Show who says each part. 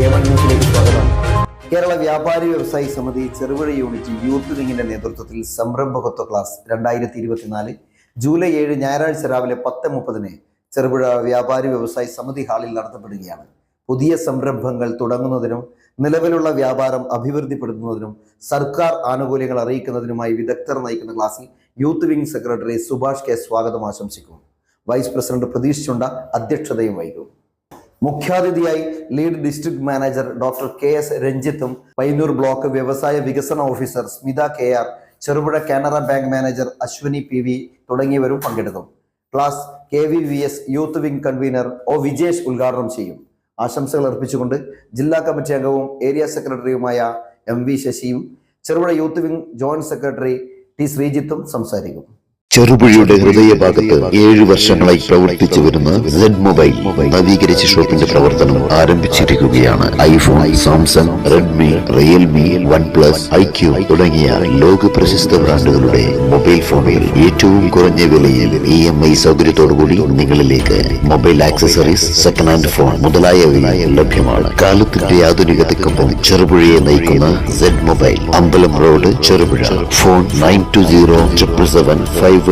Speaker 1: A1 ന്യൂസിലേക്ക് സ്വാഗതം. കേരള വ്യാപാരി വ്യവസായി സമിതി ചെറുപുഴ യൂണിറ്റ് യൂത്ത് വിങ്ങിന്റെ നേതൃത്വത്തിൽ സംരംഭകത്വ ക്ലാസ് 2024 ജൂലൈ 7 ഞായറാഴ്ച രാവിലെ 10:30 ചെറുപുഴ വ്യാപാരി വ്യവസായി സമിതി ഹാളിൽ നടത്തപ്പെടുകയാണ്. പുതിയ സംരംഭങ്ങൾ തുടങ്ങുന്നതിനും നിലവിലുള്ള വ്യാപാരം അഭിവൃദ്ധിപ്പെടുത്തുന്നതിനും സർക്കാർ ആനുകൂല്യങ്ങൾ അറിയിക്കുന്നതിനുമായി വിദഗ്ധർ നയിക്കുന്ന ക്ലാസ്സിൽ youth wing secretary Subhash K സ്വാഗതം ആശംസിക്കും. വൈസ് പ്രസിഡന്റ് പ്രതീഷ് ചുണ്ട അധ്യക്ഷതയും വഹിക്കും. മുഖ്യാതിഥിയായി lead district manager doctor KS രഞ്ജിത്തും പയ്യന്നൂർ ബ്ലോക്ക് വ്യവസായ വികസന officer Smitha KR, Cherupuzha Canara bank manager Ashwini PV തുടങ്ങിയവരും പങ്കെടുക്കും. Class KVVS youth wing convener O Vijesh ഉദ്ഘാടനം ചെയ്യും. ആശംസകൾ അർപ്പിച്ചുകൊണ്ട് ജില്ലാ കമ്മിറ്റി അംഗവും ഏരിയ സെക്രട്ടറിയുമായ MV ശശിയും Cherupuzha youth wing joint secretary T ശ്രീജിത്തും സംസാരിക്കും.
Speaker 2: ചെറുപുഴയുടെ ഹൃദയഭാഗത്ത് 7 വർഷങ്ങളായി പ്രവർത്തിച്ചു വരുന്ന Z മൊബൈൽ നവീകരിച്ച ഷോപ്പിന്റെ പ്രവർത്തനം ആരംഭിച്ചിരിക്കുകയാണ്. IPhone, Samsung, Redmi, Realme, OnePlus, IQ തുടങ്ങിയ ലോക പ്രശസ്ത ബ്രാൻഡുകളുടെ മൊബൈൽ ഫോണുകൾ ഏറ്റവും കുറഞ്ഞ വിലയിൽ EMI സൗകര്യത്തോടുകൂടി നിങ്ങളിലേക്ക്. Mobile accessories, second hand phone മുതലായവ ലഭ്യമാണ്. കാലത്തിന്റെ ആധുനികതയ്ക്കൊപ്പം ചെറുപുഴയെ നയിക്കുന്ന Z മൊബൈൽ, അമ്പലം റോഡ്, ചെറുപുഴ. ഫോൺ 9207775577.